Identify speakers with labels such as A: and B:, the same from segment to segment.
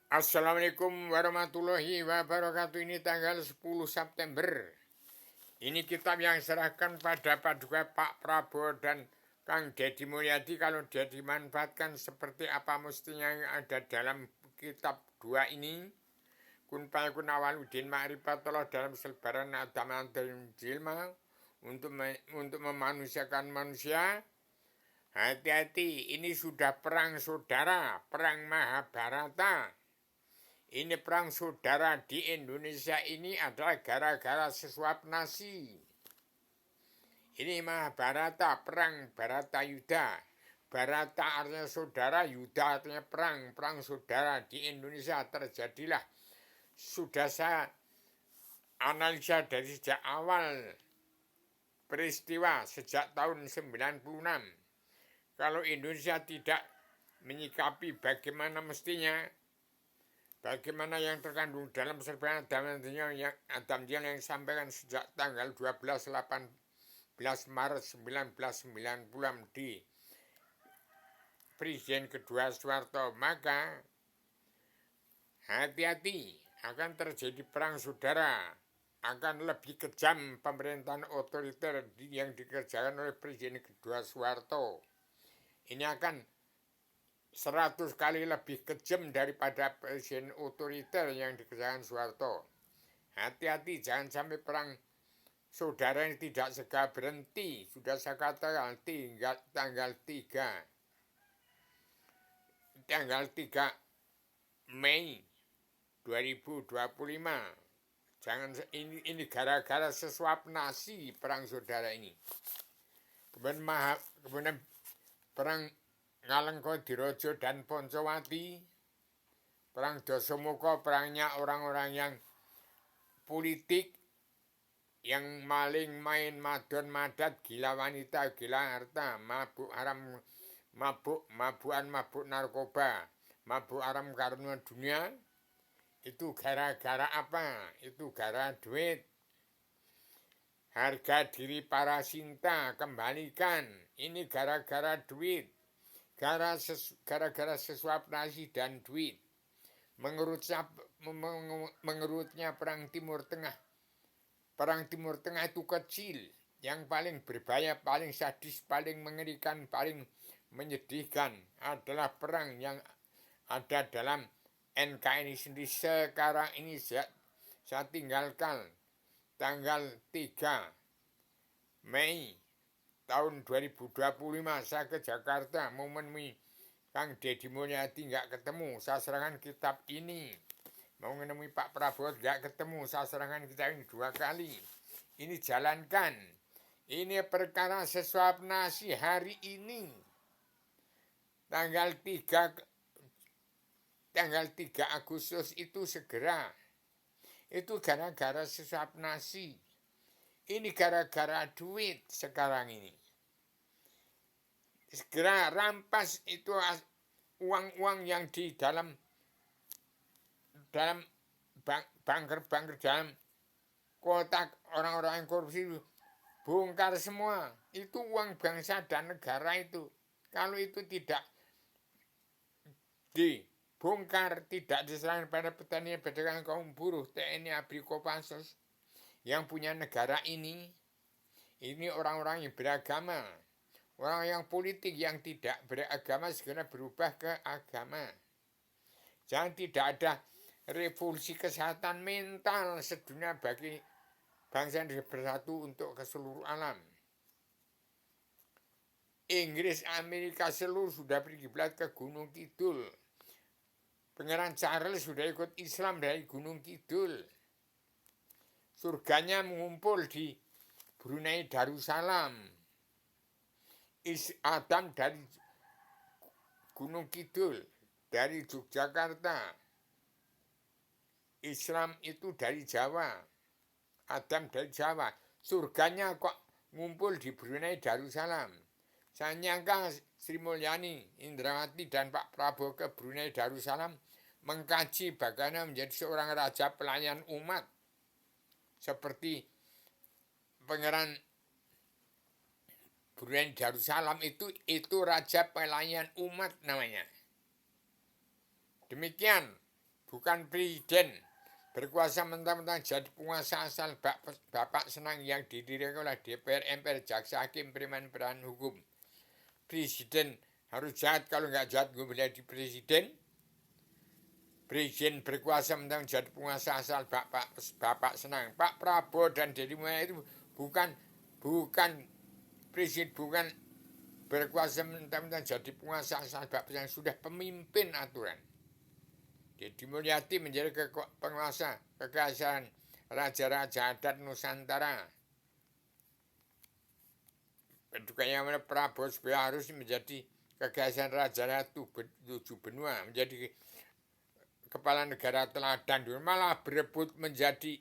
A: Assalamualaikum warahmatullahi wabarakatuh. Ini tanggal 10 September. Ini kitab yang serahkan pada Paduka Pak Prabowo dan Kang Deddy Mulyadi. Kalau dia dimanfaatkan seperti apa mestinya yang ada dalam kitab dua ini. Kun Fayakun Awaludin Ma'rifatullah dalam selebaran Adam dan Jilma untuk memanusiakan manusia. Hati-hati, ini sudah perang saudara, perang Mahabharata. Ini perang saudara di Indonesia ini adalah gara-gara sesuap nasi. Ini Mahabharata, perang Baratayuda. Barata artinya saudara, Yuda artinya perang. Perang saudara di Indonesia terjadilah. Sudah saya analisa dari sejak awal peristiwa sejak tahun 96. Kalau Indonesia tidak menyikapi bagaimana mestinya, bagaimana yang terkandung dalam serbanan Adam yang disampaikan sejak tanggal 18 Maret 1996 di Presiden kedua Soeharto, maka hati-hati akan terjadi perang saudara, akan lebih kejam pemerintahan otoriter yang dikerjakan oleh Presiden kedua Soeharto. Ini akan 100 kali lebih kejam daripada presiden otoriter yang dikerjakan Soeharto. Hati-hati, jangan sampai perang saudara ini tidak segera berhenti. Sudah saya katakan tanggal 3 Mei 2025. Jangan ini gara-gara sesuap nasi perang saudara ini. Kemudian perang Ngalengka-Dirojo dan Poncowati, perang Dasamuka, perangnya orang-orang yang politik, yang maling, main, madon, madat, gila wanita, gila harta, mabuk haram, mabukan, mabuk narkoba, mabuk haram karena dunia. Itu gara-gara apa? Itu gara duit. Harga diri para Sinta kembalikan. Ini gara-gara duit. Gara-gara sesuap nasi dan duit. Mengerutnya perang Timur Tengah. Perang Timur Tengah itu kecil. Yang paling berbahaya, paling sadis, paling mengerikan, paling menyedihkan adalah perang yang ada dalam NKRI sendiri. Sekarang ini saya tinggalkan tanggal 3 Mei tahun 2025 saya ke Jakarta mau menemui Kang Deddy Mulyadi, nggak ketemu. Saya serahkan kitab ini. Mau menemui Pak Prabowo, nggak ketemu. Saya serahkan kitab ini 2 kali. Ini jalankan. Ini perkara sesuap nasi hari ini. Tanggal 3 Agustus itu segera. Itu gara-gara sesuap nasi. Ini gara-gara duit sekarang ini. Segera rampas itu uang-uang yang di dalam banker-banker, dalam kotak orang-orang yang korupsi itu. Bongkar semua. Itu uang bangsa dan negara itu. Kalau itu tidak dibongkar, tidak diserahkan pada petani, pedagang, kaum buruh, TNI, ABRI, Kopassus, yang punya negara ini orang-orang yang beragama, orang yang politik yang tidak beragama segera berubah ke agama. Jangan tidak ada revolusi kesehatan mental sedunia bagi bangsa yang bersatu untuk ke seluruh alam. Inggris, Amerika seluruh sudah berkiblat ke Gunung Kidul. Pangeran Charles sudah ikut Islam dari Gunung Kidul. Surganya mengumpul di Brunei Darussalam. Adam dari Gunung Kidul, dari Yogyakarta. Islam itu dari Jawa. Adam dari Jawa. Surganya kok ngumpul di Brunei Darussalam. Saya nyangka Sri Mulyani, Indrawati, dan Pak Prabowo ke Brunei Darussalam mengkaji bagaimana menjadi seorang raja pelayan umat. Seperti Pangeran Brunei Darussalam itu raja pelayan umat namanya. Demikian bukan presiden berkuasa mentang-mentang jadi penguasa asal bapak senang yang didirikan oleh DPR, MPR, jaksa, hakim, preman, peran hukum. Presiden harus jahat, kalau nggak jahat gue menjadi presiden. Presiden berkuasa mentang jadi penguasa asal bapak senang. Pak Prabowo dan Deddy Mulyadi itu bukan presiden, bukan berkuasa mentang-mentang jadi penguasa asal bapak yang sudah pemimpin aturan. Deddy Mulyadi menjadi penguasa kekaisaran raja-raja adat Nusantara. Kayak Prabowo harus menjadi kekaisaran raja-ratu 7 benua, menjadi kepala negara teladan, malah berebut menjadi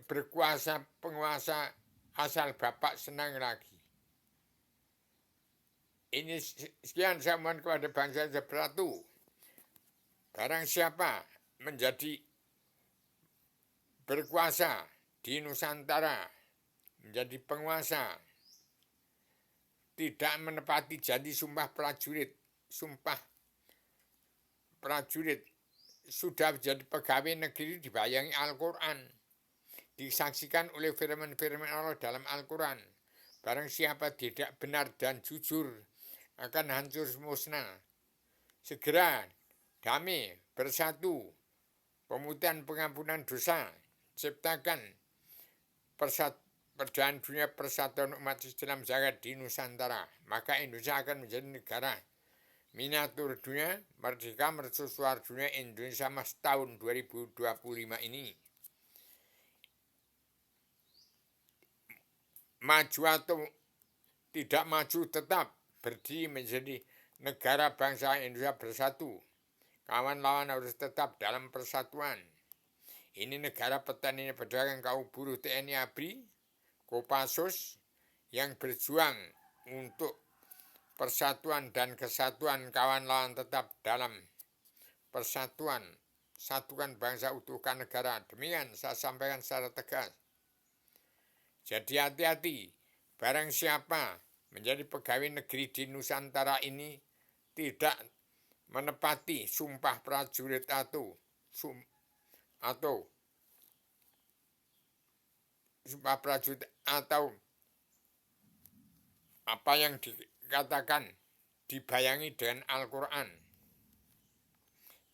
A: berkuasa penguasa asal bapak senang lagi. Ini sekian saya mohon kepada bangsa bersatu. Barang siapa menjadi berkuasa di Nusantara, menjadi penguasa, tidak menepati janji sumpah prajurit, sudah menjadi pegawai negeri dibayangi Al-Quran, disaksikan oleh firman-firman Allah dalam Al-Quran. Barang siapa tidak benar dan jujur akan hancur musnah. Segera damai bersatu, pemutihan pengampunan dosa, ciptakan perdamaian dunia, persatuan umat Islam jagat di Nusantara. Maka Indonesia akan menjadi negara miniatur dunia, merdeka mercusuar dunia Indonesia Mas tahun 2025 ini. Maju atau tidak maju tetap berdiri menjadi negara bangsa Indonesia bersatu. Kawan lawan harus tetap dalam persatuan. Ini negara petani, pedagang, kaum buruh, TNI, ABRI, Kopassus yang berjuang untuk persatuan dan kesatuan. Kawan lawan tetap dalam persatuan. Satukan bangsa, utuhkan negara. Demikian saya sampaikan secara tegas. Jadi hati-hati, barang siapa menjadi pegawai negeri di Nusantara ini tidak menepati sumpah prajurit atau sumpah prajurit atau apa yang dikatakan dibayangi dengan Al-Quran,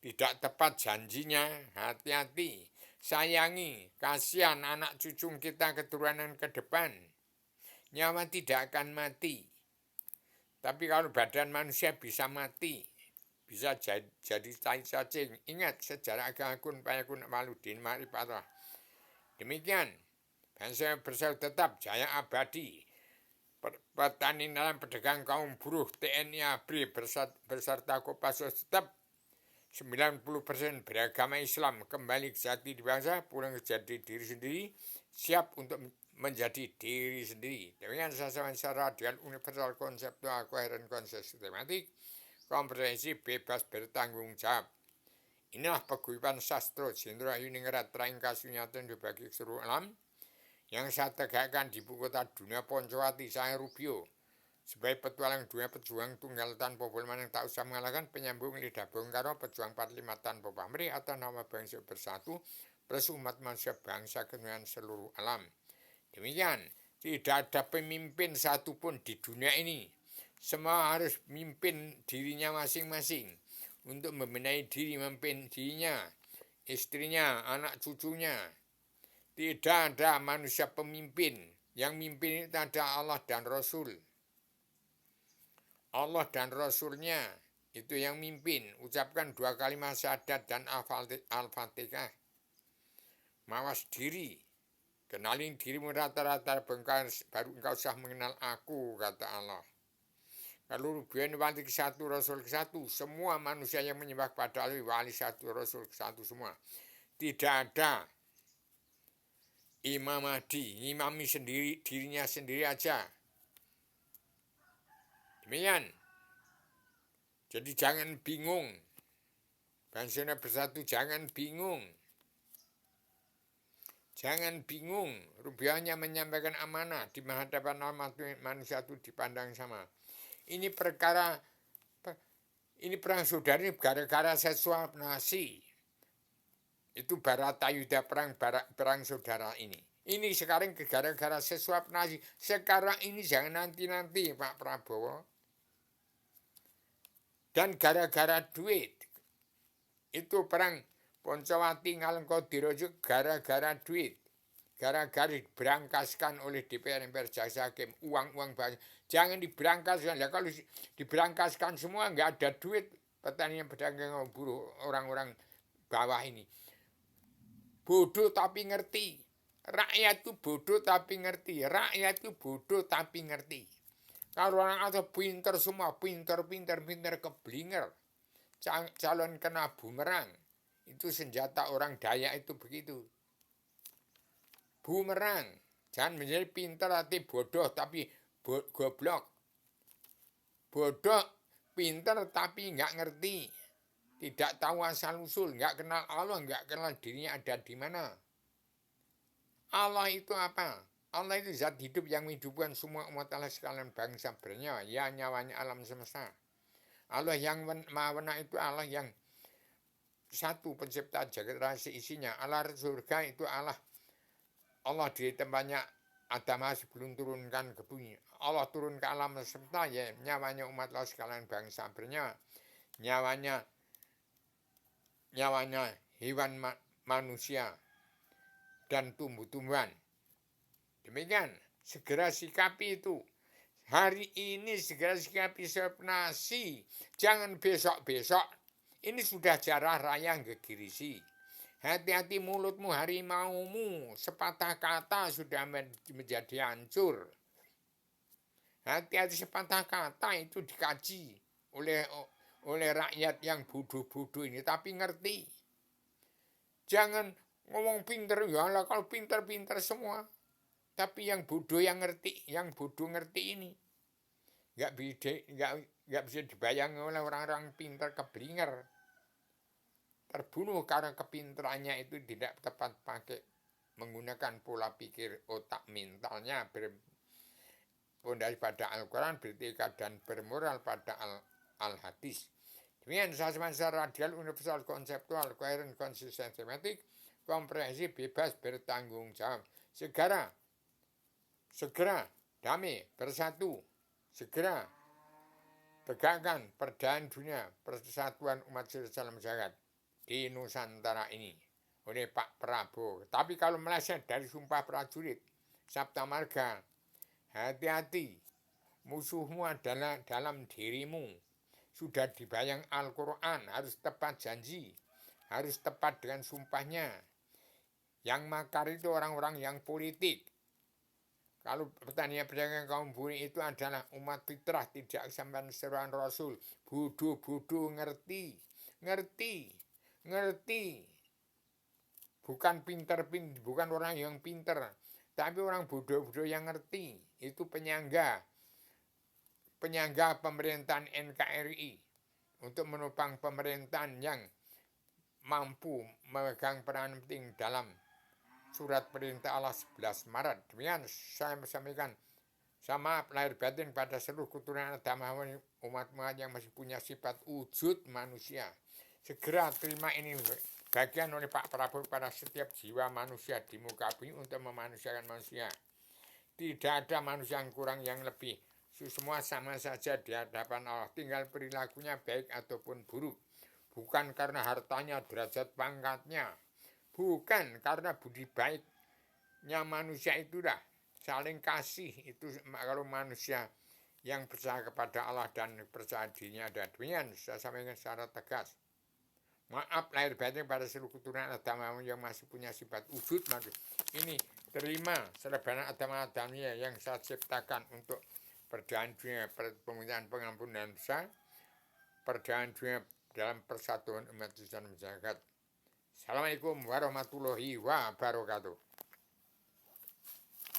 A: tidak tepat janjinya, hati-hati. Sayangi, kasihan anak cucu kita, keturunan ke depan. Nyawa tidak akan mati. Tapi kalau badan manusia bisa mati, bisa jadi cacing. Ingat sejarah agama kun payakun maludin marifatah. Demikian, bangsa bersatu tetap jaya abadi. Petani dalam pedagang kaum buruh, TNI, ABRI beserta Kopassus tetap 90% beragama Islam, kembali ke jati di bangsa, pulang ke jati diri sendiri, siap untuk menjadi diri sendiri. Dengan sasaran secara radial, universal, konseptual, koheren, sistematik, komprehensif, bebas bertanggung jawab. Inilah paguyuban sastra Jenderal Yuningrat Traingka Sunyatan dibagi seluruh alam yang saya tegakkan di buku kota dunia Poncowati saya Rubio. Sebagai petualang dunia pejuang tunggal tanpa bolman yang tak usah mengalahkan, penyambung lidah Bung Karno, pejuang 45 tanpa pamrih atas nama bangsa bersatu, plus umat manusia bangsa kemuliaan seluruh alam. Demikian, tidak ada pemimpin satupun di dunia ini. Semua harus memimpin dirinya masing-masing untuk membenahi diri, memimpin dirinya, istrinya, anak cucunya. Tidak ada manusia pemimpin. Yang mimpin itu ada Allah dan Rasul. Allah dan Rasulnya itu yang mimpin. Ucapkan 2 kalimat syahadat dan Al-Fatihah. Mawas diri. Kenalin dirimu rata-rata bengkar, baru engkau sah mengenal aku, kata Allah. Kalau Rubian wali ke-1, Rasul ke-1, semua manusia yang menyembah pada Allah, wali 1, Rasul ke-1 semua. Tidak ada Imam Mahdi, ngimami sendiri, dirinya sendiri aja. Demikian. Jadi jangan bingung. Bangsa bersatu jangan bingung. Jangan bingung. Rubiahnya menyampaikan amanah di hadapan manusia itu dipandang sama. Ini perkara Ini perang saudara ini gara-gara saya suap nasi. Itu Baratayuda perang saudara ini. Ini sekarang gara-gara saya suap nasi. Sekarang ini jangan nanti-nanti Pak Prabowo. Dan gara-gara duit. Itu perang Poncowati Ngalengkodirojo gara-gara duit. Gara-gara diberangkaskan oleh DPR MPR Jaksa Hakim uang-uang banyak. Jangan diberangkaskan. Ya, kalau diberangkaskan semua nggak ada duit. Petani pedagang buruh orang-orang bawah ini. Bodoh tapi ngerti. Rakyat itu bodoh tapi ngerti. Rakyat itu bodoh tapi ngerti. Kalau orang atau pinter semua. Pinter keblinger. Calon kena bumerang. Itu senjata orang Dayak itu begitu. Bumerang. Jangan menjadi pintar tapi bodoh tapi goblok. Bodoh, pintar tapi nggak ngerti. Tidak tahu asal usul, nggak kenal Allah, nggak kenal dirinya ada di mana. Allah itu apa? Allah itu zat hidup yang menghidupkan semua umat Allah sekalian bangsa bernyawa. Ya nyawanya alam semesta. Allah yang maha itu Allah yang satu pencipta jagat raya isinya. Allah surga itu Allah di tempatnya Adam sebelum turunkan ke bumi. Allah turun ke alam semesta ya nyawanya umat Allah sekalian bangsa bernyawa. Nyawanya hewan manusia dan tumbuh-tumbuhan. Demikian, segera sikapi itu. Hari ini segera sikapi nasi. Jangan besok-besok. Ini sudah jarah raya gegirisi. Hati-hati mulutmu harimaumu, sepatah kata sudah menjadi hancur. Hati-hati sepatah kata itu dikaji oleh rakyat yang bodoh-bodoh ini, tapi ngerti. Jangan ngomong pinter, ya lah kalau pinter-pinter semua. Tapi yang bodoh ngerti ini. Nggak bisa dibayang oleh orang-orang pinter keblinger. Terbunuh karena kepintarannya itu tidak tepat pakai menggunakan pola pikir otak mentalnya berpondasi pada Al-Quran, bertekad dan bermoral pada Al-Hadis. Demikian semasa radial, universal, konseptual, koheren, konsisten, tematik, komprehensif, bebas, bertanggung jawab. Segera damai, bersatu, segera tegakkan perdamaian dunia, persatuan umat dalam jagat di Nusantara ini oleh Pak Prabowo. Tapi kalau meleset dari sumpah prajurit Sabta Marga, hati-hati, musuhmu adalah dalam dirimu. Sudah dibayang Al-Quran, harus tepat janji, harus tepat dengan sumpahnya. Yang makar itu orang-orang yang politik. Kalau petani pedagang kaum buruh itu adalah umat fitrah, tidak sampai seruan Rasul. Bodoh-bodoh ngerti. Bukan bukan orang yang pinter, tapi orang bodoh-bodoh yang ngerti. Itu penyangga pemerintahan NKRI untuk menopang pemerintahan yang mampu memegang peran penting dalam surat perintah Allah 11 Maret. Demikian saya sampaikan. Sama lahir batin pada seluruh keturunan agama umat-umat yang masih punya sifat wujud manusia. Segera terima ini bagian oleh Pak Prabowo pada setiap jiwa manusia di muka bumi untuk memanusiakan manusia. Tidak ada manusia yang kurang yang lebih. Semua sama saja di hadapan Allah. Tinggal perilakunya baik ataupun buruk. Bukan karena hartanya, derajat pangkatnya. Bukan karena budi baiknya manusia itu dah. Saling kasih itu kalau manusia yang percaya kepada Allah dan percaya dirinya ada. Demikian saya sampaikan secara tegas. Maaf lahir batin pada seluruh keturunan agama yang masih punya sifat wujud manusia. Ini terima selebaran agama-agama yang saya ciptakan untuk perdamaian dunia, permintaan pengampunan dosa, perdamaian dunia dalam persatuan umat Islam jagat. Assalamualaikum warahmatullahi wabarakatuh.